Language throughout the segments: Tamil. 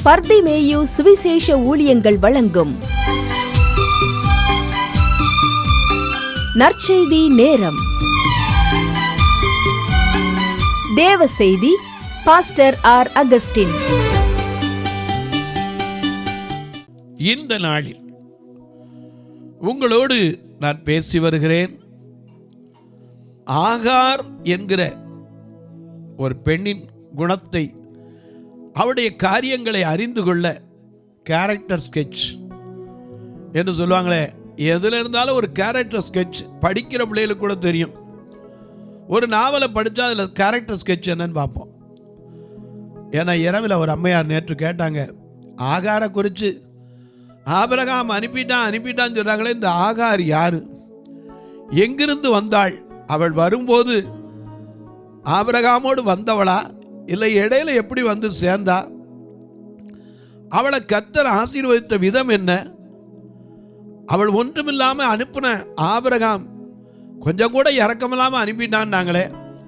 பர்திமேயு சுவிசேஷ ஊழியங்கள் வழங்கும் நற்செய்தி நேரம். தேவ செய்தி பாஸ்டர் ஆர். அகஸ்டின். இந்த நாளில் உங்களோடு நான் பேசி வருகிறேன். ஆகார் என்கிற ஒரு பெண்ணின் குணத்தை, அவருடைய காரியங்களை அறிந்து கொள்ள கேரக்டர் ஸ்கெட்ச் என்று சொல்லுவாங்களே, எதில் இருந்தாலும் ஒரு கேரக்டர் ஸ்கெட்ச் படிக்கிற பிள்ளைகளுக்கு கூட தெரியும். ஒரு நாவலை படித்தா அதில் கேரக்டர் ஸ்கெட்ச் என்னன்னு பார்ப்போம். ஏன்னா இரவில் ஒரு அம்மையார் நேற்று கேட்டாங்க, ஆகாரை குறித்து ஆபிரகாம் அனுப்பிட்டான்னு சொல்கிறாங்களே, இந்த ஆகார் யார், எங்கிருந்து வந்தாள், அவள் வரும்போது ஆபிரகாமோடு வந்தவளா இல்லை இடையில எப்படி வந்து சேர்ந்தா, அவளை கர்த்தர் ஆசீர்வதித்த விதம் என்ன, அவள் ஒன்றுமில்லாமல் அனுப்பின ஆபிரகாம் கொஞ்சம் கூட இறக்கமில்லாமல் அனுப்பிட்டான்னாங்களே,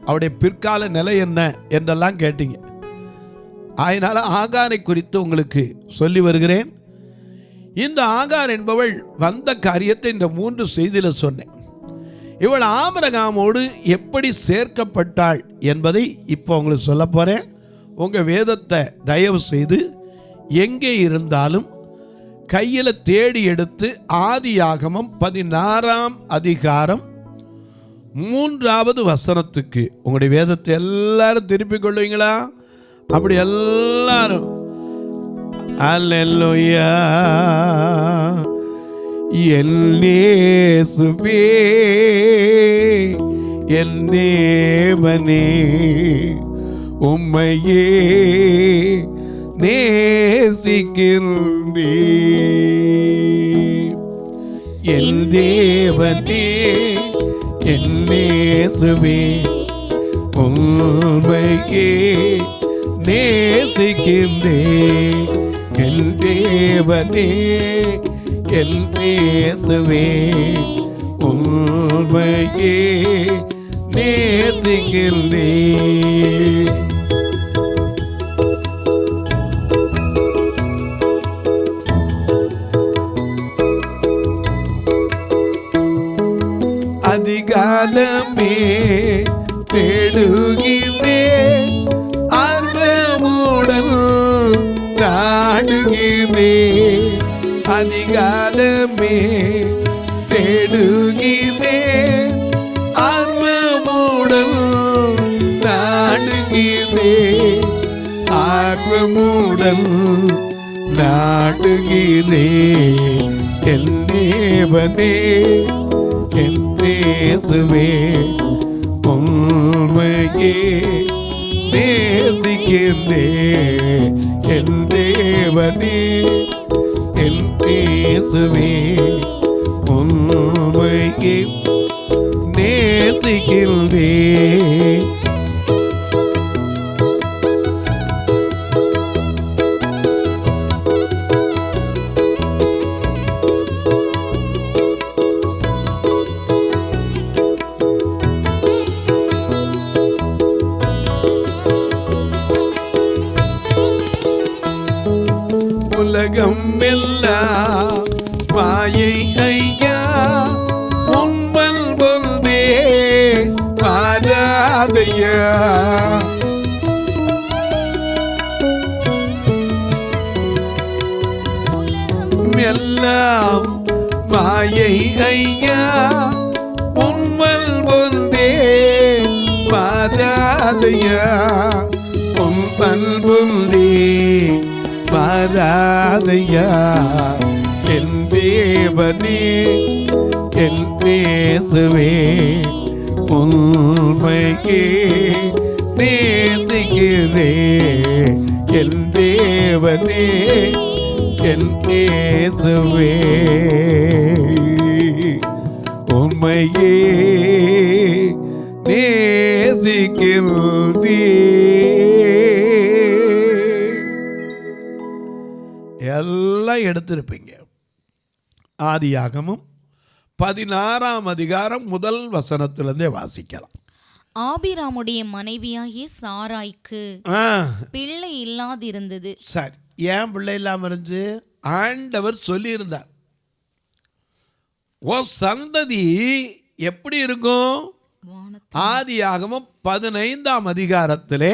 அவருடைய பிற்கால நிலை என்ன என்றெல்லாம் கேட்டீங்க. அதனால் ஆகாரை குறித்து உங்களுக்கு சொல்லி வருகிறேன். இந்த ஆகார் என்பவள் வந்த காரியத்தை இந்த 3 செய்தியில் சொன்னேன். இவள் ஆபிரகாமோடு எப்படி சேர்க்கப்பட்டாள் என்பதை இப்போ உங்களுக்கு சொல்ல போகிறேன். உங்கள் வேதத்தை தயவு செய்து எங்கே இருந்தாலும் கையில் தேடி எடுத்து ஆதியாகமம் 16ஆம் அதிகாரம் 3வது வசனத்துக்கு உங்களுடைய வேதத்தை எல்லாரும் திருப்பிக் கொள்வீங்களா? அப்படி எல்லாரும் அல்லேலூயா. என் இயேசுவே என் தேவனே உம்மையே நேசிக்கின்றேன். என் தேவனே என் இயேசுவே உம்மையே நேசிக்கின்றேன். என் தேவனே என் இயேசுவே உம்மையே நேசிக்கின்றேன். அதிகாலமே தேடுகிறேன், ஆர்வமுடன் நாடுகிறேன். அதிகாலமே தேடுகிறேன், ஆர்வமுடன் நாடுகிறேன். ஆர்வமுடன் நாடுகிறேன். என் தேவனே என் இயேசுவே உம்மையே நேசிக்கின்றேன். என் தேவனே என் இயேசுவே உம்மையே நேசிக்கின்றேன். உலகம் எல்லாம் மாயை ஐயா, உண்மல் ஒன்றே பாராதையா. எல்லாம் மாயை ஐயா, உண்மல் ஒன்றே பாராதையா. உண்மல் ஒன்றே பாராதையா. என் தேவனே என் இயேசுவே உம்மையே நேசிக்கிறேன். என் தேவனே என் இயேசுவே உம்மையே நேசிக்கிறேன். எல்லாம் எடுத்திருப்பீங்க. ஆதியாகமம் 16ஆம் அதிகாரம் 1 வசனத்திலிருந்தே வாசிக்கலாம். ஆபிராமுடைய மனைவியாகிய சாராய்க்கு பிள்ளை இல்லாதிருந்தது. சரி, ஏன் பிள்ளை இல்லாமல் இருந்துச்சு? ஆண்டவர் சொல்லியிருந்தார், ஓ சந்ததி எப்படி இருக்கும்? ஆதியாகமம் 15ஆம் அதிகாரத்திலே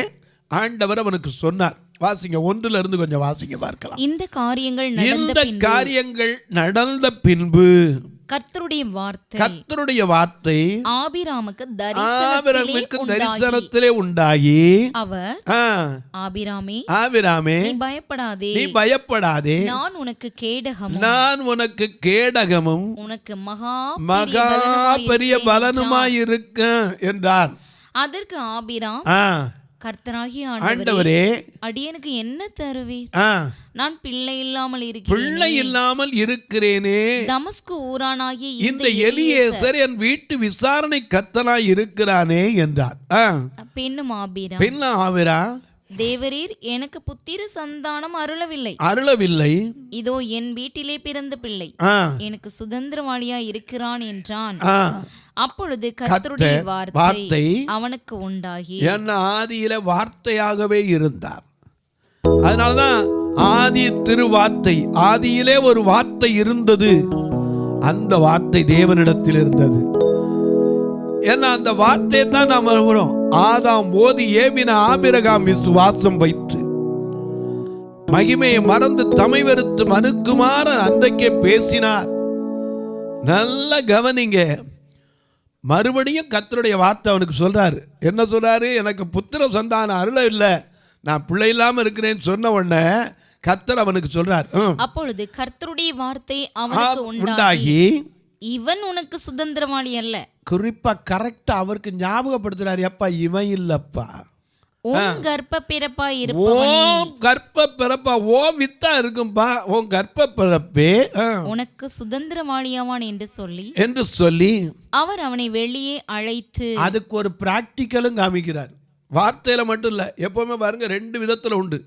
ஆண்டவர் அவனுக்கு சொன்னார். வாசிங்க, 1 கொஞ்சம் வாசிங்க பார்க்கலாம். இந்த காரியங்கள் நடந்த பின்பு கர்த்தருடைய வார்த்தை ஆபிராமுக்கு தரிசனத்திலே உண்டாகி, அவர் ஆபிராமே நீ பயப்படாதே, நான் உனக்கு கேடகமும் உனக்கு மகா பெரிய பலனுமாய் இருக்க என்றார். அதற்கு ஆபிராம், கர்த்தராகிய ஆண்டவரே, அடியனுக்கு என்ன தருவீர்? நான் பிள்ளை இல்லாமல் இருக்கிறேனே. தமஸ்கு ஊரானாகிய இந்த எலியேசர் என் வீட்டு விசாரணை கர்த்தனாய் இருக்கிறானே என்றார். பின்னும் ஆபிராம், தேவரீர் எனக்கு புத்திர சந்தானம் அருளவில்லை. இதோ என் வீட்டிலே பிறந்த பிள்ளை எனக்கு சுதந்திரவாளியா இருக்கிறான் என்றான். அப்பொழுது கர்த்தருடைய வார்த்தை அவனுக்கு உண்டாகி, என்ன ஆதியில வார்த்தையாகவே இருந்தார். அதனாலதான் ஆதி திருவார்த்தை, ஆதியிலே ஒரு வார்த்தை இருந்தது, அந்த வார்த்தை தேவனிடத்தில் இருந்தது. ஏன்னா அந்த வார்த்தை தான் நாம் வருகிறோம். ஆதாம் ஓதி ஏவின ஆபிரகாம் விசுவாசம் வைத்து மகிமையை மறந்து தமை வெறுத்து மனுக்குமாற அன்றைக்கே பேசினார். நல்ல கவனிங்க, மறுபடியும் கர்த்தருடைய வார்த்தை அவனுக்கு சொல்றாரு. என்ன சொல்றாரு? எனக்கு புத்திர சந்தானம் அருள இல்லை, நான் பிள்ளை இல்லாம இருக்கிறேன்னு சொன்ன உடனே கர்த்தர் அவனுக்கு சொல்றார். அப்பொழுது கர்த்தருடைய வார்த்தை அவனுக்கு உண்டாகி, இவன் உனக்கு சுதந்திரவாளி அல்ல. குறிப்பா கரெக்டா அவருக்கு ஞாபகப்படுத்துறாரு, எப்பா இவன் இல்லப்பா, கர்ப்ப பிறப்பா ஓ வித்தா இருக்கும்பா, உன் கர்ப்ப பிறப்பே உனக்கு சுதந்திரவாளியாவான் என்று சொல்லி அவர் அவனை வெளியே அழைத்து, அதுக்கு ஒரு பிராக்டிக்கலும் காமிக்கிறார். வார்த்தையில மட்டும் இல்ல, எப்பவுமே பாருங்க 2 விதத்துல உண்டு.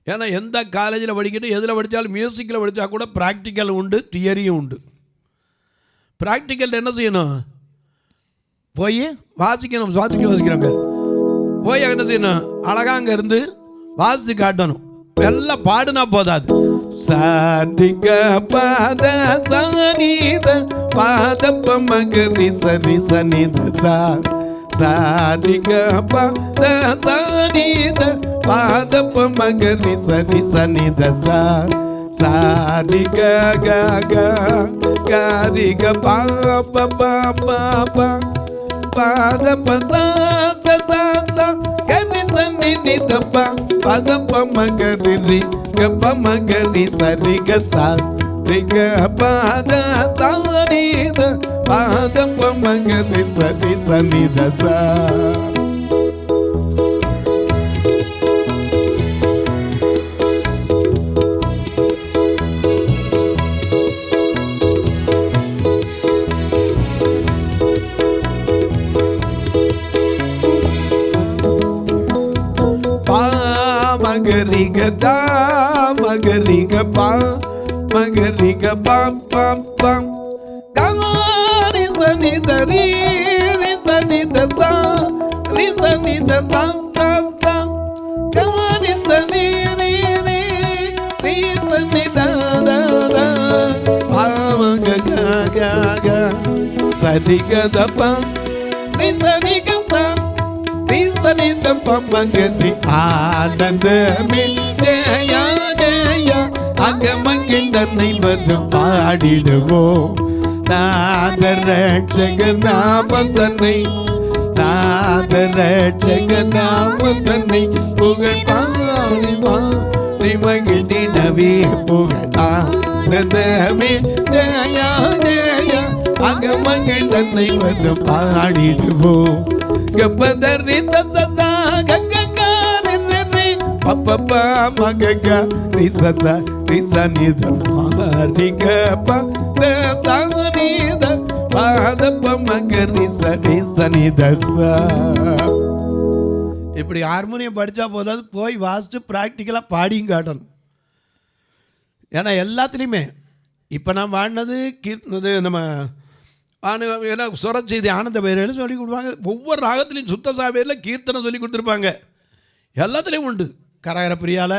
ஏன்னா எந்த காலேஜில் படிக்கட்டும், எதில் படித்தாலும், மியூசிக்கில் படித்தா கூட ப்ராக்டிக்கல் உண்டு, தியரியும் உண்டு. ப்ராக்டிக்கல் என்ன செய்யணும்? போய் வாசிக்கணும், வாசிக்கிறோங்க, போய் என்ன செய்யணும்? அழகா அங்கே இருந்து வாசித்து காட்டணும். எல்லாம் பாடுனா போதாது. சாதிக பாத சனித பாதப்ப மகரி சனி சனித சாதிக பாத சனித பாதப்ப மகரி சனி சனித சாதிக காரிக பாப்ப பாப்ப பாதப்ப நிதப்ப பதப்ப மகரி கப்ப மகரி சரிக சரிக பாத சானித பாதப்ப மகரி சரி சனித மகரிக மகரிக பா மகரிக பம் பம் பம் கமாரி சனி தரி ரி சனி தசா ரி சனி தசா சா சா கமாரி சனி ரி ரி ரி சனி தா தா தா பாமக க க க சரி க த ப ரி சனி க சா பம்பங்கதி ஆனந்தமே ஜெய ஜெய அகமங்கில் தன்னை வந்து பாடிடுவோம். நாதரட்சக நாம தன்னை நாதரட்சக நாம தன்னை புகழ் பாடிவா மகிழ்ந்திடவே புகழ் ஆனந்தமே ஜெய ஜெய அகமங்கில் தன்னை வந்து பாடிடுவோம். கப்பதரி சசசா கங்கங்கா நின்னே பப்பப்பா மகங்கா ரிசசா ரிசனித மாரிக பத சானித பாதப்ப மகரி சரி சனித. இப்படி ஹார்மோனியம் படித்தா போதாது, போய் வாசித்து ப்ராக்டிக்கலாக பாடியும் காட்டணும். ஏன்னா எல்லாத்துலேயுமே இப்போ நான் பாடினது கீர்த்தனது நம்ம சொர செய்தி ஆனந்த பைரவியில் சொல்லி கொடுப்பாங்க. ஒவ்வொரு ராகத்துலையும் சுத்த சாவையில் கீர்த்தனை சொல்லி கொடுத்துருப்பாங்க. எல்லாத்துலேயும் உண்டு. கரகர பிரியால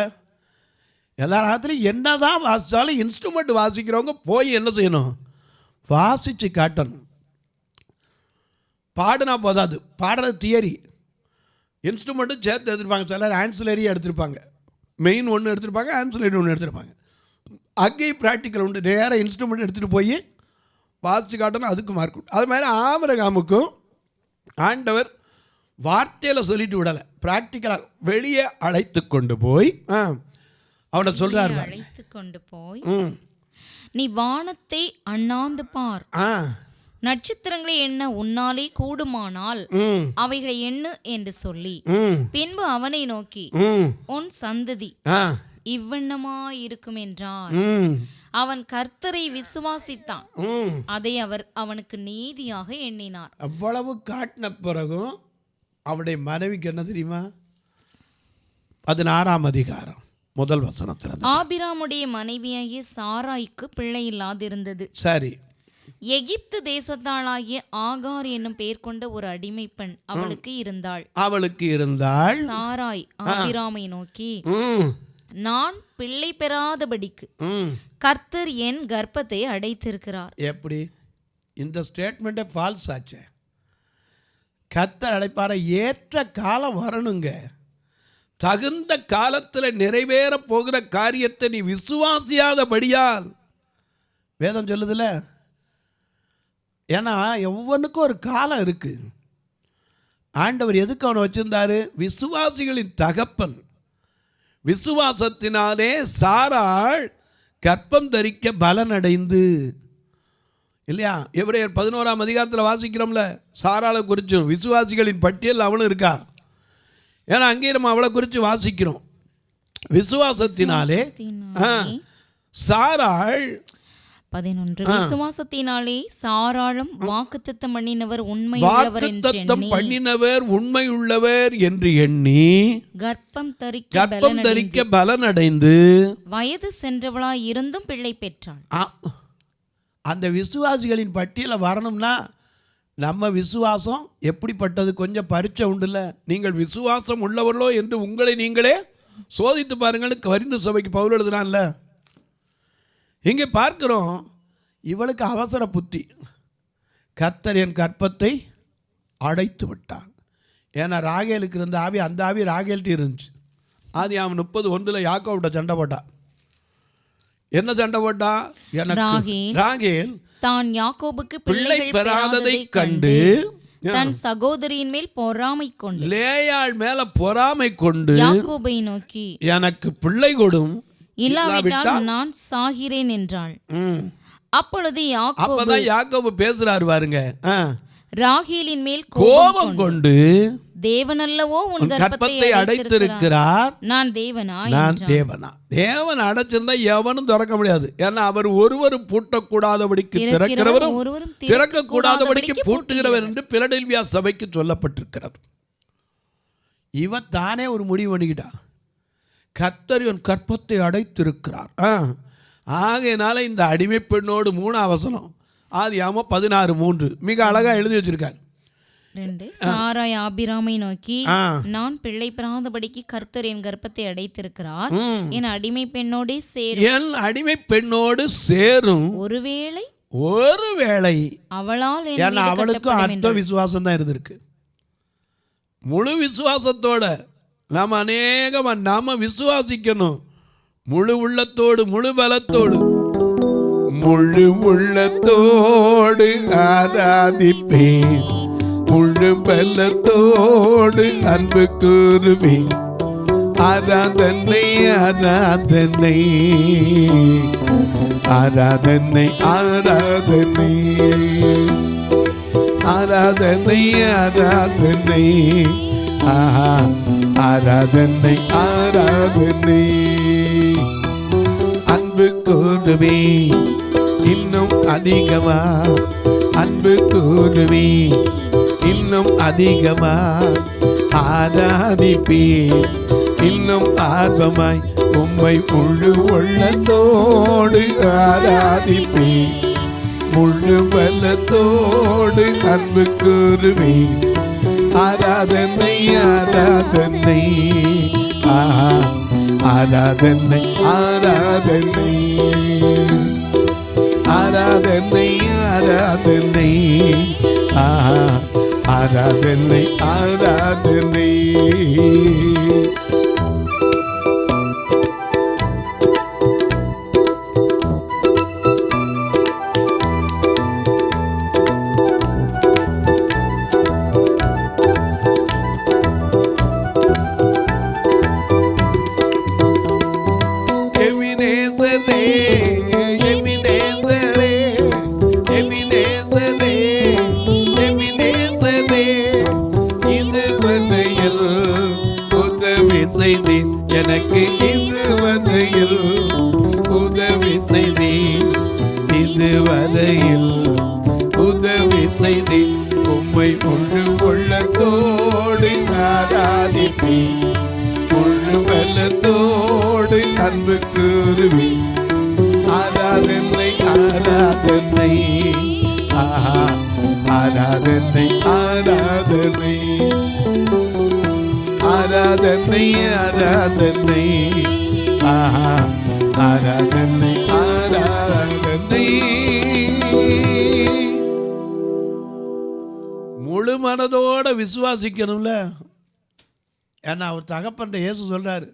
எல்லா ராத்திரியும் என்ன தான் வாசித்தாலும் இன்ஸ்ட்ருமெண்ட் வாசிக்கிறவங்க போய் என்ன செய்யணும்? வாசித்து காட்டணும். பாடுனா போதாது, பாடுறது தியரி, இன்ஸ்ட்ருமெண்ட்டும் சேர்த்து எடுத்துருப்பாங்க. சிலர் ஆன்சிலரியாக எடுத்திருப்பாங்க, மெயின் ஒன்று எடுத்திருப்பாங்க, ஆன்சிலரி ஒன்று எடுத்திருப்பாங்க. அங்கேயும் ப்ராக்டிக்கல் உண்டு. நேராக இன்ஸ்ட்ருமெண்ட் எடுத்துகிட்டு போய் வாசித்து காட்டணும், அதுக்கு மார்க் உண்டு. அது மாதிரி ஆபிரகாமுக்கும் ஆண்டவர் வார்த்தையில் சொல்லிட்டு விடலை, ப்ராக்டிக்கலாக வெளியே அழைத்து கொண்டு போய் அவனை சொல்கிறார், அழைத்து கொண்டு போய் நீ வானத்தை அண்ணாந்து பார், நட்சத்திரங்களை எண்ண உன்னாலே கூடுமானால் அவைகளை எண்ணு என்று சொல்லி, பின்பு அவனை நோக்கி உன் சந்ததி இவ்வண்ணமாயிருக்கும் என்றார். அவன் கர்த்தரை விசுவாசித்தான், அதை அவர் அவனுக்கு நீதியாக எண்ணினார். அவ்வளவு காட்டின பிறகும் அவருடைய மனைவிக்கு என்ன தெரியுமா? 16ஆம் அதிகாரம் முதல் வசனத்தில், ஆபிராமுடைய மனைவியாகிய சாராய்க்கு பிள்ளை இல்லாதிருந்தது. சரி. எகிப்து தேசத்தாளாகிய ஆகார் என்னும் பெயர் கொண்ட ஒரு அடிமை பெண் அவளுக்கு இருந்தாள். சாராய் ஆபிராமை நோக்கி, நான் பிள்ளை பெறாதபடிக்கு கர்த்தர் என் கர்ப்பத்தை அடைத்திருக்கிறார். எப்படி? இந்த ஸ்டேட்மெண்ட்டே ஃபால்ஸ் ஆச்சு. கர்த்தர் அடைப்பார, ஏற்ற காலம் வரணுங்க. தகுந்த காலத்தில் நிறைவேற போகிற காரியத்தை நீ விசுவாசியாதபடியால் வேதம் சொல்லுதுல. ஏன்னா ஒவ்வொன்றுக்கும் ஒரு காலம் இருக்கு. ஆண்டவர் எதுக்கு அவனை வச்சிருந்தாரு? விசுவாசிகளின் தகப்பன். விசுவாசத்தினாலே சாராள் கர்ப்பம் தரிக்க பலனடைந்து, இல்லையா? எபிரேயர் 11ஆம் அதிகாரத்தில் வாசிக்கிறோம்ல, சாராளை குறிச்சும் விசுவாசிகளின் பட்டியல் அவனும் இருக்கா. ஏன்னா அங்கே நம்ம அவளை குறித்து வாசிக்கிறோம். விசுவாசத்தினாலே சாராள் 11, விசுவாசத்தினாலே சாராளும் வாக்குத்தத்தம் பண்ணினவர் உண்மையுள்ளவர் என்று எண்ணி கர்ப்பம் தரிக்க பலனடைந்து வயது சென்றவளாய் இருந்தும் பிள்ளை பெற்றாள். அந்த விசுவாசிகளின் பட்டியல வரணும்னா நம்ம விசுவாசம் எப்படிப்பட்டது கொஞ்சம் பரீட்சை உண்டுல்ல. நீங்கள் விசுவாசம் உள்ளவர்களோ என்று உங்களை நீங்களே சோதித்து பாருங்கள். கொரிந்து சபைக்கு பவுல் எழுதுனான்ல. இங்கே பார்க்கிறோம், இவளுக்கு அவசர புத்தி. கர்த்தர் என் கற்பத்தை அடைத்து விட்டான். ஏன்னா ராகேலுக்கு இருந்த ஆவி, அந்த ஆவி ராகேல்ட்டு இருந்துச்சு. அது அவன் 30:1 யாக்கோவிட்ட சண்டை போட்டான். என்ன சண்டை போட்டா? ராகேல் தான் யாக்கோபுக்கு பிள்ளை பெறாததை கண்டு தன் சகோதரியின் மேல் பொறாமை கொண்டு, லேயாள் மேல பொறாமை கொண்டு யாக்கோபை நோக்கி, எனக்கு பிள்ளை கொடும், இல்லாவிட்டால் நான் சாகிறேன் என்றாள். அப்பொழுது யாக்கோபு பேசுறாரு பாருங்க, ராகேலின் மேல் கோபம் கொண்டு, தேவனல்லவோ உன் கர்ப்பத்தை அடைத்திருக்கிறார், நான் தேவனா? தேவன் அடைச்சிருந்தா எவனும் திறக்க முடியாது. ஏன்னா அவர் ஒருவர் பூட்டக்கூடாதபடிக்கு திறக்கிறவரும் திறக்கக்கூடாதபடிக்கு பூட்டுகிறவர் என்று பிலடெல்பியா சபைக்கு சொல்லப்பட்டிருக்கிறது. இவன் தானே ஒரு முடிவு பண்ணிக்கிட்டா, கர்த்தர் என் கற்பத்தை அடைத்திருக்கிறார். ஆகையினால இந்த அடிமை பெண்ணோடு 3ஆம் வசனம் ஆதியாகமம் 16:3 மிக அழகா எழுதி வச்சிருக்காரு. சாராய் ஆபிராமை நோக்கி, நான் பிள்ளை பெறாதபடிக்கு கர்த்தர் என் கர்ப்பத்தை அடைத்திருக்கிறார், என் அடிமை பெண்ணோடு சேரும் ஒருவேளை அவளால், அவளுக்கும் அர்த்த விசுவாசம் தான் இருந்திருக்கு. முழு விசுவாசத்தோட நாம விசுவாசிக்கணும். முழு உள்ளத்தோடு, முழு பலத்தோடு, முழு உள்ளத்தோடு ஆராதிப்பேன், முழு பலத்தோடு அன்பு கூறுவேன். ஆராதனை ஆராதனை ஆராதனை ஆராதனை ஆராதனை ஆராதனை ஆராதனை ஆராதனை. அன்பு கூறுவே இன்னும் அதிகமா, அன்பு கூறுவே இன்னும் அதிகமா, ஆராதிப்பே இன்னும் ஆர்வமாய் உம்மை முழு உள்ளத்தோடு ஆராதிப்பே, முழு பலத்தோடு அன்பு கூறுவே. ஆராதனை ஆராதனை ஆராதனை ஆராதனை ஆராதனை ஆராதனை ஆராதனை ஆராதனை. எனக்கு இதுவரையில் உதவி செய்தேன், இதுவரையில் உதவி செய்தேன். உம்மை முழு உள்ளத்தோடு ஆராதிப்பேன், முழு வெள்ளத்தோடு அன்பு கூறுவேன். ஆராதனை ஆராதனை ஆராதனை ஆராதனை ஆராதனை ஆராதனை ஆராதனை ஆராதனை. முழு மனதோட விசுவாசிக்கணும்ல. ஏன்னா அவர் தகப்பன் இயேசு சொல்றாரு,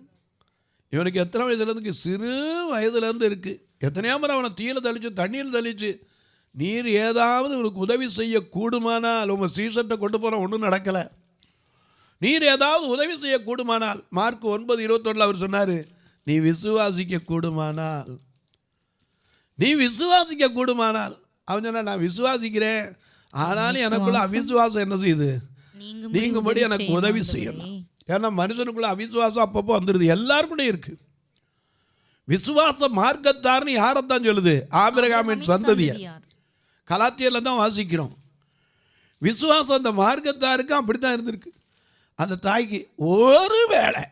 இவனுக்கு எத்தனை வயசுலேருந்து, சிறு வயதுலேருந்து இருக்கு, எத்தனையோ முறை அவனை தீயில தள்ளிச்சு தண்ணியில் தள்ளிச்சு, நீர் ஏதாவது இவனுக்கு உதவி செய்ய கூடுமானால், உங்கள் சீசட்டை கொண்டு போன ஒன்றும் நடக்கலை, நீர் ஏதாவது உதவி செய்ய கூடுமானால், மார்க் 9:21 அவர் சொன்னார், நீ விசுவாசிக்க கூடுமானால், நீ விசுவாசிக்க கூடுமானால். அவன் சொன்னா, நான் விசுவாசிக்கிறேன், ஆனாலும் எனக்குள்ள அவிசுவாசம் என்ன செய்யுது, நீங்கும்படி எனக்கு உதவி செய்யணும். ஏன்னா மனுஷனுக்குள்ள அவிசுவாசம் அப்பப்போ வந்துடுது, எல்லாருக்குள்ளே இருக்கு. விசுவாச மார்க்கத்தார்னு யாரைத்தான் சொல்லுது, ஆபிரகாமின் சந்ததியை கலாத்தியரில் தான் வாசிக்கிறோம். விசுவாசம் அந்த மார்க்கத்தாருக்கு அப்படித்தான் இருந்திருக்கு. அந்த தாய்க்கு ஒரு வேளை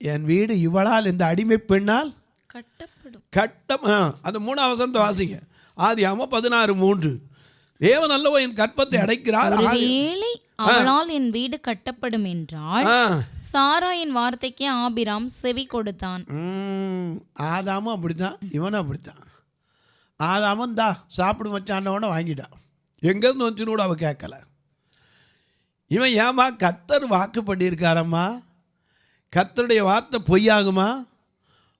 என் வீடு இவளால் இந்த அடிமை பெண்ணால் கட்டம் அந்த 3 வசனத்தை வாசிங்க. ஆதியாகமம் 16:3. தேவன் அல்லவோ என் கற்பத்தை அடைக்கிறார், அவளால் என் வீடு கட்டப்படும் என்றால் சாராயின் வார்த்தைக்கு ஆபிராம் செவி கொடுத்தான். ஆதாமும் அப்படித்தான், இவனும் அப்படித்தான். ஆதாமும் தா சாப்பிடு வச்சாண்டவன வாங்கிட்டான், எங்கேருந்து வந்துச்சுன்னு கூட அவள் கேட்கல. இவன் ஏமா கர்த்தர் வாக்கு பண்ணியிருக்காரம்மா, கர்த்தருடைய வார்த்தை பொய்யாகுமா,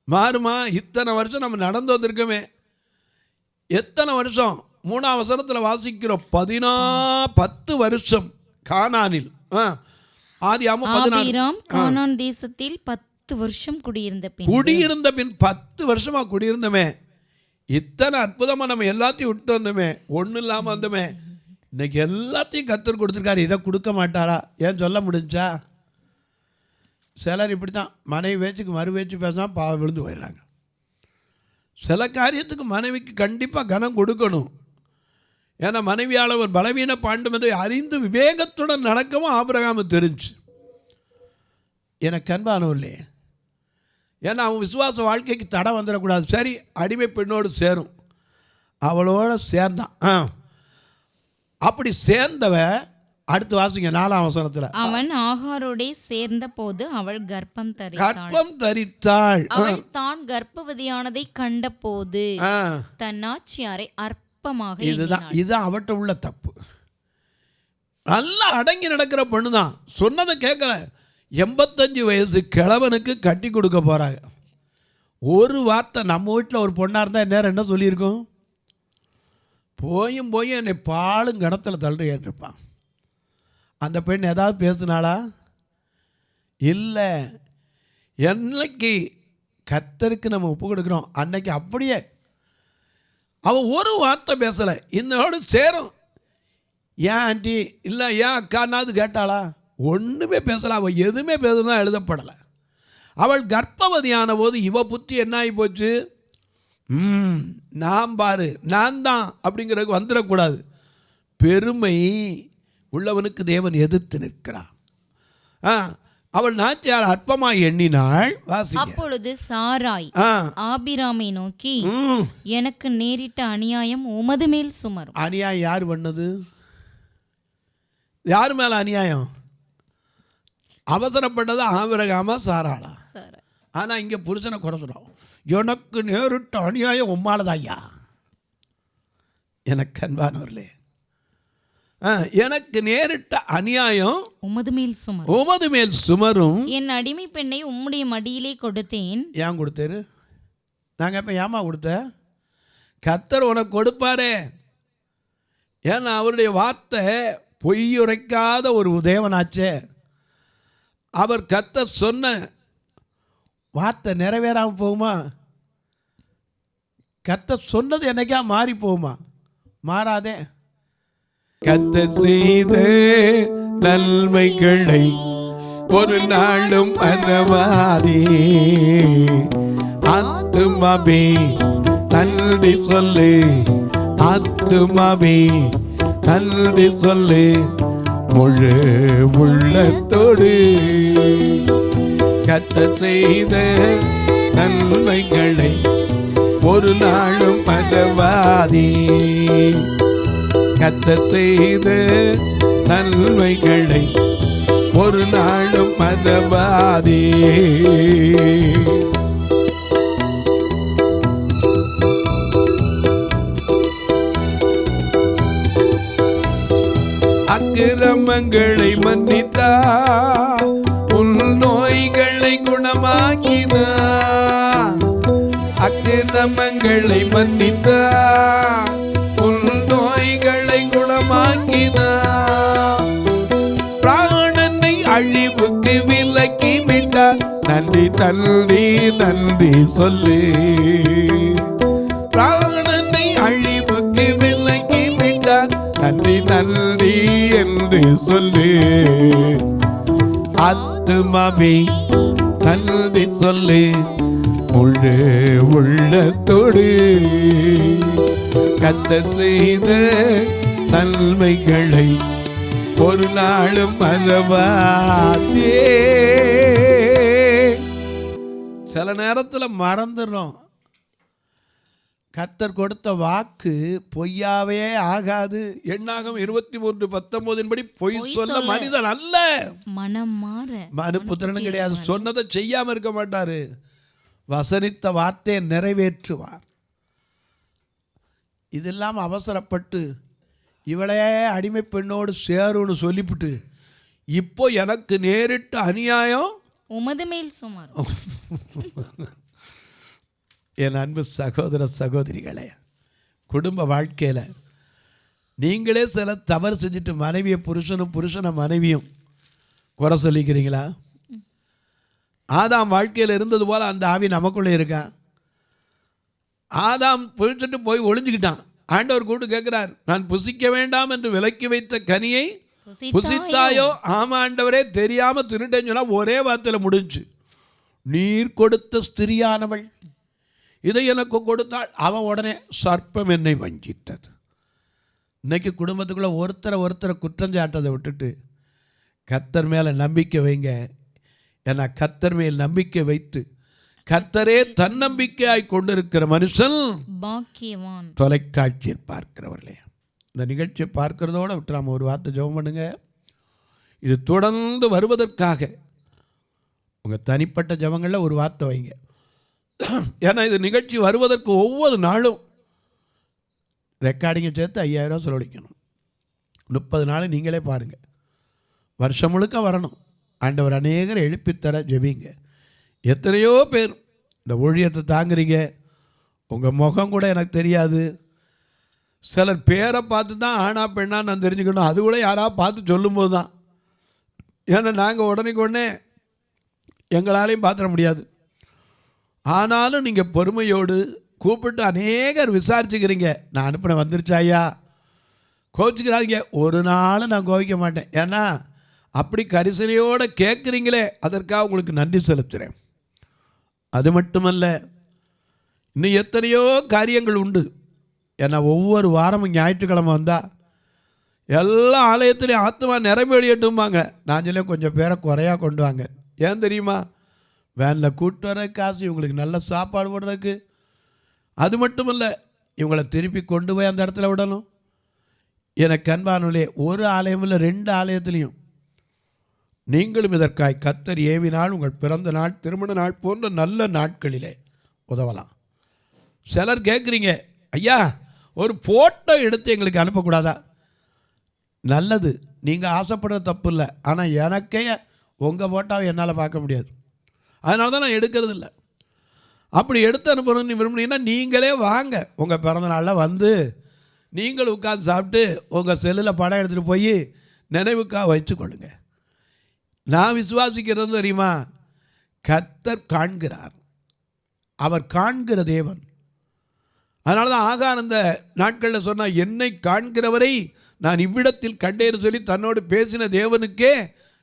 மாறுமா? இத்தனை வருஷம் நம்ம நடந்து வந்திருக்கோமே, எத்தனை வருஷம் 3 வசனத்தில் வாசிக்கிறோம், 10 வருஷம் கானானில். ஆதியாகமம் 16. கானான் தேசத்தில் 10 வருஷம் குடியிருந்த பின் 10 வருஷமாக குடியிருந்தமே, இத்தனை அற்புதமாக நம்ம எல்லாத்தையும் விட்டு வந்தோமே, ஒன்றும் இல்லாமல் வந்தோமே, இன்னைக்கு எல்லாத்தையும் கர்த்தர் கொடுத்துருக்காரு, இதை கொடுக்க மாட்டாரா? ஏன் சொல்ல முடிஞ்சா? சிலர் இப்படி தான் மனைவி பேச்சுக்கு மறு பேச்சு பேசாமல் பாவம் விழுந்து போயிடுறாங்க. சில காரியத்துக்கு மனைவிக்கு கண்டிப்பாக கனம் கொடுக்கணும். ஏன்னா மனைவியால் ஒரு பலவீன பாண்டும் என்று அறிந்து விவேகத்துடன் நடக்கவும் ஆபிரகாமு தெரிஞ்சு. எனக்கு அன்பானவர்களே, ஏன்னா அவன் விசுவாச வாழ்க்கைக்கு தடை வந்துடக்கூடாது. சரி, அடிமை பெண்ணோடு சேரும், அவளோட சேர்ந்தான். அப்படி சேர்ந்தவ அடுத்து வாசிங்க 4 வசனத்துல, அவன் ஆகாரோடே சேர்ந்த போது அவள் கர்ப்பம் தரித்தாள். அவள் தான் கர்ப்பவதியானதை கண்ட போது தன்னாட்சியாரை அற்பமாக. இதுதான் அவட்ட உள்ள தப்பு. நல்லா அடங்கி நடக்கிற பொண்ணு தான், சொன்னதை கேட்கல. 85 வயசு கிழவனுக்கு கட்டி கொடுக்க போறாங்க. ஒரு வார்த்தை நம்ம வீட்டில் ஒரு பொண்ணாக இருந்தால் நேரம் என்ன சொல்லியிருக்கோம்? போயும் என்னை பாலும் கணத்தில் தள்ளுறியான் இருப்பான். அந்த பெண் ஏதாவது பேசுனாளா? இல்லை. என்னைக்கு கர்த்தருக்கு நம்ம ஒப்பு கொடுக்குறோம் அன்னைக்கு அப்படியே அவள் ஒரு வார்த்தை பேசலை. இன்னோடு சேரும். ஏன் ஆண்டி இல்லை, ஏன் அக்கானாவது கேட்டாளா? ஒன்றுமே பேசலை. அவள் எதுவுமே பேசுனா எழுதப்படலை. அவள் கர்ப்பவதியான போது இவ புத்தி என்ன ஆகி போச்சு? நான் பாரு, நான் தான் அப்படிங்கிறதுக்கு வந்துடக்கூடாது. பெருமை உள்ளவனுக்கு தேவன் எதிர்த்து நிற்கிறான். அவள் நாச்சியார் அற்பமாய் எண்ணினாள். அப்பொழுது சாராய் ஆபிராமை நோக்கி, எனக்கு நேரிட்ட அநியாயம் உமது மேல் சுமரும். அநியாயம் யார் பண்ணது? யார் மேல அநியாயம்? அவசரப்பட்டது ஆபிரகாமா சாராளா? ஆனால் இங்கே புருஷனை குறை சொல்கிறோம். எனக்கு நேரிட்ட அநியாயம் உம்மாலதான் ஐயா. எனக்கு அன்பானவர்களே, எனக்கு நேரிட்ட அநியாயம் உமது மேல் சுமரும். என் அடிமை பெண்ணை உம்முடைய மடியிலே கொடுத்தேன். ஏன் கொடுத்தாரு? நாங்கள் இப்போ ஏமா கொடுத்த? கர்த்தர் உனக்கு கொடுப்பாரே. ஏன்னா அவருடைய வார்த்தை பொய்யுரைக்காத ஒரு தேவனாச்சே. அவர் கர்த்தர் சொன்ன வார்த்தை நிறைவேறாமல் போகுமா? கர்த்தர் சொன்னது என்னைக்கா மாறி போகுமா? மாறாதே. கர்த்தர் செய்த நன்மைகளை ஒரு நாளும் மறவாதே. ஆத்துமாவே நன்றி சொல்லு, ஆத்துமாவே நன்றி சொல்லு முழு உள்ளத்தோடு. கர்த்தர் செய்த நன்மைகளை ஒரு நாளும் மறவாதே. கர்த்தர் செய்த நன்மைகளை ஒரு நாளும் மறவாதே. அக்கிரமங்களை மன்னித்தார், உன் நோய்களை குணமாக்கினார். அக்கிரமங்களை மன்னித்தார், உன் நோய்களை குணமாக்கினார். பிராணனை அழிவுக்கு விலக்கி விட்டார். நன்றி நன்றி நன்றி சொல்லு. பிராணனை அழிவுக்கு விலக்கி விட்டார். நன்றி நன்றி என்று சொல்லு. ஆத்துமாவே நன்றி சொல்லு முழு உள்ளத்தோடு. கர்த்தர் செய்த நன்மைகளை ஒரு நாளும் மறவாதே. சில நேரத்தில் மறந்துடும். கர்த்தர் கொடுத்த வாக்கு பொய்யாவே ஆகாது. எண்ணாகம் 23:19 படி பொய் சொல்ல மனிதன் அல்ல, மனம் மாற மனுபுத்திரனும் கிடையாது. சொன்னதை செய்யாம இருக்க மாட்டாரு. வசனித்த வார்த்தையை நிறைவேற்றுவார். இதெல்லாம் அவசரப்பட்டு இவளே அடிமை பெண்ணோடு சேருன்னு சொல்லிவிட்டு இப்போ எனக்கு நேரிட்ட அநியாயம் உமது மேல் சுமரும். என் அன்பு சகோதர சகோதரிகளே, குடும்ப வாழ்க்கையில் நீங்களே சில தவறு செஞ்சுட்டு மனைவியை புருஷனும் புருஷனை மனைவியும் குறை சொல்லிக்கிறீங்களா? ஆதாம் வாழ்க்கையில் இருந்தது போல் அந்த ஆவி நமக்குள்ளே இருக்கான். ஆதாம் புரிச்சுட்டு போய் ஒளிஞ்சுக்கிட்டான். ஆண்டவர் கூட்டு கேட்கிறார், நான் புசிக்க வேண்டாம் என்று விலக்கி வைத்த கனியை புசித்தாயோ? ஆமா ஆண்டவரே, தெரியாம திருட்டேன்னு சொன்னா ஒரே வார்த்தையில் முடிஞ்சு. நீர் கொடுத்த ஸ்திரியானவள் இதை எனக்கு கொடுத்தாள். அவன் உடனே சர்ப்பம் என்னை வஞ்சித்தது. இன்னைக்கு குடும்பத்துக்குள்ளே ஒருத்தரை குற்றஞ்சாட்டதை விட்டுட்டு கர்த்தர் மேலே நம்பிக்கை வைங்க. ஏன்னா கர்த்தர் மேல் நம்பிக்கை வைத்து கர்த்தரே தன்னம்பிக்கையாய் கொண்டிருக்கிற மனுஷன் பாக்கியவான். தொலைக்காட்சியில் பார்க்கிறவர்களே, இந்த நிகழ்ச்சியை பார்க்கிறதோட விட்டுறாம ஒரு வார்த்தை ஜெபம் பண்ணுங்க. இது தொடர்ந்து வருவதற்காக உங்கள் தனிப்பட்ட ஜெபங்களில் ஒரு வார்த்தை வைங்க. ஏன்னா இது நிகழ்ச்சி வருவதற்கு ஒவ்வொரு நாளும் ரெக்கார்டிங்கை சேர்த்து 5000 செலவழிக்கணும். 30 நாள் நீங்களே பாருங்கள். வருஷம் முழுக்க வரணும். ஆண்டவர் அநேகர் எழுப்பித்தர ஜெபிங்க. எத்தனையோ பேர் இந்த ஊழியத்தை தாங்குறீங்க. உங்கள் முகம் கூட எனக்கு தெரியாது. சிலர் பேரை பார்த்து தான் ஆனா பெண்ணா நான் தெரிஞ்சுக்கணும். அது கூட யாராவது பார்த்து சொல்லும்போது தான். ஏன்னா நாங்கள் உடனே எங்களாலையும் பார்த்துட முடியாது. ஆனாலும் நீங்கள் பொறுமையோடு கூப்பிட்டு அநேகர் விசாரிச்சுக்கிறீங்க. நான் அனுப்பின வந்துருச்சாயா? கோச்சிக்கிறாதீங்க. ஒரு நாள் நான் கோவிக்க மாட்டேன். ஏன்னா அப்படி கரிசனையோடு கேட்குறீங்களே, அதற்காக உங்களுக்கு நன்றி செலுத்துகிறேன். அது மட்டுமல்ல, இன்னும் எத்தனையோ காரியங்கள் உண்டு. ஏன்னா ஒவ்வொரு வாரமும் ஞாயிற்றுக்கிழமை வந்தால் எல்லா ஆலயத்துலேயும் ஆத்மா நிறைவேறியட்டும்பாங்க. நான் சொல்ல கொஞ்சம் பேரை குறையாக கொண்டு வாங்க. ஏன் தெரியுமா? வேனில் கூட்டு வர காசு, இவங்களுக்கு நல்ல சாப்பாடு போடுறதுக்கு. அது மட்டும் இல்லை, இவங்களை திருப்பி கொண்டு போய் அந்த இடத்துல விடணும். எனக்கு அன்பானவர்களே, ஒரு ஆலயம் இல்லை 2 ஆலயத்துலேயும் நீங்களும் இதற்காய் கர்த்தர் ஏவினால் உங்கள் பிறந்த நாள், திருமண நாள் போன்ற நல்ல நாட்களிலே உதவலாம். சிலர் கேட்குறீங்க, ஐயா ஒரு ஃபோட்டோ எடுத்து எங்களுக்கு அனுப்பக்கூடாதா? நல்லது, நீங்கள் ஆசைப்படுற தப்பு இல்லை. ஆனால் எனக்கே உங்கள் ஃபோட்டோவை என்னால் பார்க்க முடியாது, அதனால தான் நான் எடுக்கிறது இல்லை. அப்படி எடுத்து அனுப்பணும்னு விரும்புனீங்கன்னா நீங்களே வாங்க, உங்கள் பிறந்த நாளில் வந்து நீங்கள் உட்காந்து சாப்பிட்டு உங்கள் செல்லில் படம் எடுத்துகிட்டு போய் நினைவுக்காக வச்சுக்கொள்ளுங்க. நான் விசுவாசிக்கிறது தெரியுமா, கர்த்தர் காண்கிறார், அவர் காண்கிற தேவன். அதனால தான் ஆகார் அந்த நாட்களில் சொன்னால், என்னை காண்கிறவரை நான் இவ்விடத்தில் கண்டேன்னு சொல்லி தன்னோடு பேசின தேவனுக்கே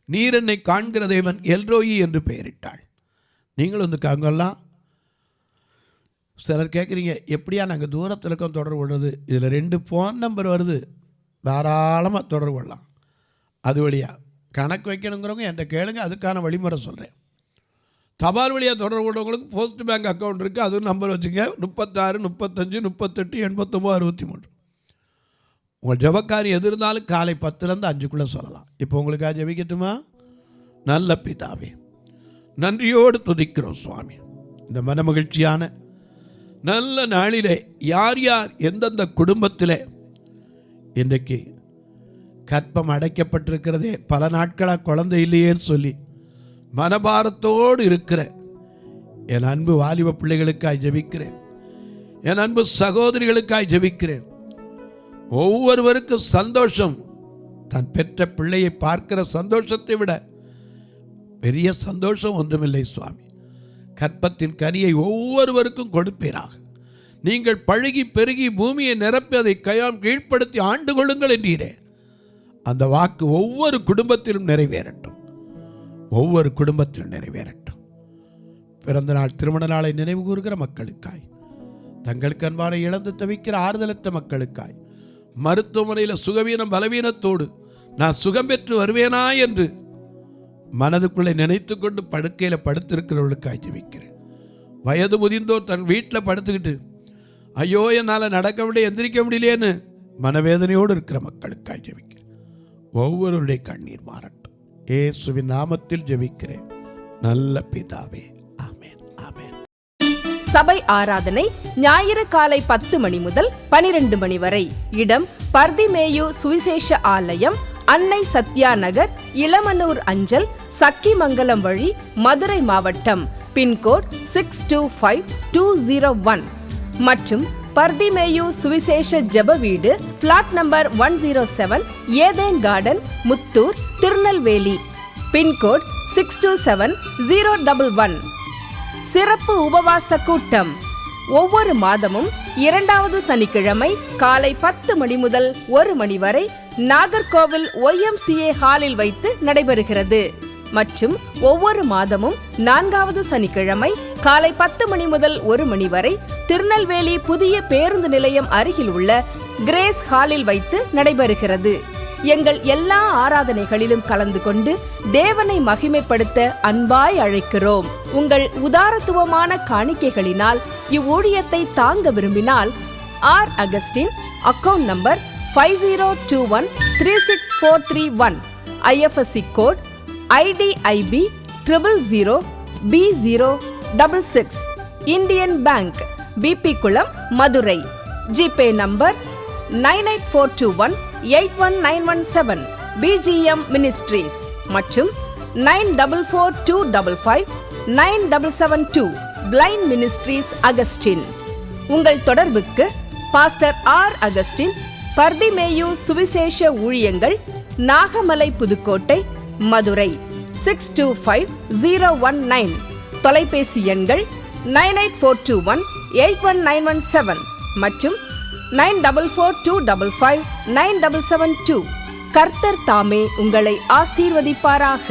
நீர் என்னை காண்கிற தேவன் எல்ரோயி என்று பெயரிட்டாள். நீங்களும் வந்து காங்கலாம். சிலர் கேட்குறீங்க, எப்படியா நாங்கள் தூரத்தில் இருக்கோம் தொடர்பு கொள்வது? இதில் 2 ஃபோன் நம்பர் வருது, தாராளமாக தொடர்பு கொள்ளலாம். அது வழியாக கணக்கு வைக்கணுங்கிறவங்க என்கிட்ட கேளுங்க, அதுக்கான வழிமுறை சொல்கிறேன். தபால் வழியாக தொடர்பு கொண்டவங்களுக்கு போஸ்ட் பேங்க் அக்கௌண்ட் இருக்குது, அதுவும் நம்பர் வச்சுங்க, 36 35 38 89 63. உங்கள் ஜபக்காரி எது இருந்தாலும் காலை 10லேருந்து 5க்குள்ளே சொல்லலாம். இப்போ உங்களுக்காக ஜெபிக்கட்டுமா? நல்ல பிதாவே, நன்றியோடு துதிக்கிறோம் சுவாமி. இந்த மனமகிழ்ச்சியான நல்ல நாளிலே யார் யார் எந்தெந்த குடும்பத்தில் இன்றைக்கு கற்பம் அடைக்கப்பட்டிருக்கிறதே, பல நாட்களாக குழந்தை இல்லையேன்னு சொல்லி மனபாரத்தோடு இருக்கிற என் அன்பு வாலிப பிள்ளைகளுக்காய் ஜெபிக்கிறேன், என் அன்பு சகோதரிகளுக்காய் ஜெபிக்கிறேன். ஒவ்வொருவருக்கும் சந்தோஷம், தான் பெற்ற பிள்ளையை பார்க்கிற சந்தோஷத்தை விட பெரிய சந்தோஷம் ஒன்றுமில்லை சுவாமி. கற்பத்தின் கனியை ஒவ்வொருவருக்கும் கொடுப்பீராக. நீங்கள் பழுகி பெருகி பூமியை நிரப்பி அதை கையால் கீழ்ப்படுத்தி ஆண்டு கொள்ளுங்கள் என்றீரே, அந்த வாக்கு ஒவ்வொரு குடும்பத்திலும் நிறைவேறட்டும், ஒவ்வொரு குடும்பத்திலும் நிறைவேறட்டும். பிறந்த நாள், திருமண நாளை நினைவு கூறுகிற மக்களுக்காய், தங்களுக்கு அன்பான இழந்து தவிக்கிற ஆறுதலற்ற மக்களுக்காய், மருத்துவமனையில் சுகவீனம் பலவீனத்தோடு நான் சுகம் பெற்று வருவேனா என்று மனதுக்குள்ளே நினைத்து கொண்டு படுக்கையில் படுத்திருக்கிறவர்களுக்காய் ஜெபிக்கிறேன். வயது முதிர்ந்தோர் தன் வீட்டில் படுத்துக்கிட்டு ஐயோ என்னால் நடக்க முடியல, எந்திரிக்க முடியலேன்னு மனவேதனையோடு இருக்கிற மக்களுக்காய் ஜெபிக்கிறேன். ஒவ்வொருவருடைய கண்ணீர் மாறட்டும். இயேசுவின் நாமத்தில் ஜெபிக்கிறேன் நல்ல பிதாவே, ஆமென், ஆமென். சபை ஆராதனை ஞாயிறு காலை 10 மணி முதல் 12 மணி வரை. இடம் பர்திமேயு சுவிசேஷ ஆலயம், அன்னை சத்யா நகர், இளமனூர் அஞ்சல், சக்கிமங்கலம் வழி, மதுரை மாவட்டம். பின்கோட் 625201 மற்றும் பர்திமேயு சுவிசேஷ ஜெப வீடு, flat number 107, Eden garden, Muthur, Tirunelveli. Pin code 627011. சிறப்பு உபவாச கூட்டம் ஒவ்வொரு மாதமும் 2வது சனிக்கிழமை காலை 10 மணி முதல் 1 மணி வரை நாகர்கோவில் YMCA ஹாலில் வைத்து நடைபெறுகிறது. மற்றும் ஒவ்வொரு மாதமும் 4வது சனிக்கிழமை காலை 10 மணி முதல் 1 மணி வரை திருநெல்வேலி புதிய பேருந்து நிலையம் அருகில் உள்ள கிரேஸ் ஹாலில் வைத்து நடைபெறுகிறது. எங்கள் எல்லா ஆராதனைகளிலும் கலந்து கொண்டு தேவனை மகிமைப்படுத்த அன்பாய் அழைக்கிறோம். உங்கள் உதாரத்துவமான காணிக்கைகளினால் இவ்வூழியத்தை தாங்க விரும்பினால் R Augustine, account number 5021364331, IFSC code IDIB 000B066, Indian Bank, BP Kulam, Madurai. GPay number 9842181917, BGM ministries மற்றும் 9442559772, பிளைண்ட் மினிஸ்ட்ரீஸ் அகஸ்டின். உங்கள் தொடர்புக்கு பாஸ்டர் ஆர் அகஸ்டின், பர்திமேயு சுவிசேஷ ஊழியங்கள், நாகமலை, புதுக்கோட்டை, மதுரை 625019. தொலைபேசி எண்கள் 9842181917 மற்றும் 9442559772. கர்த்தர் தாமே உங்களை ஆசீர்வதிப்பாராக.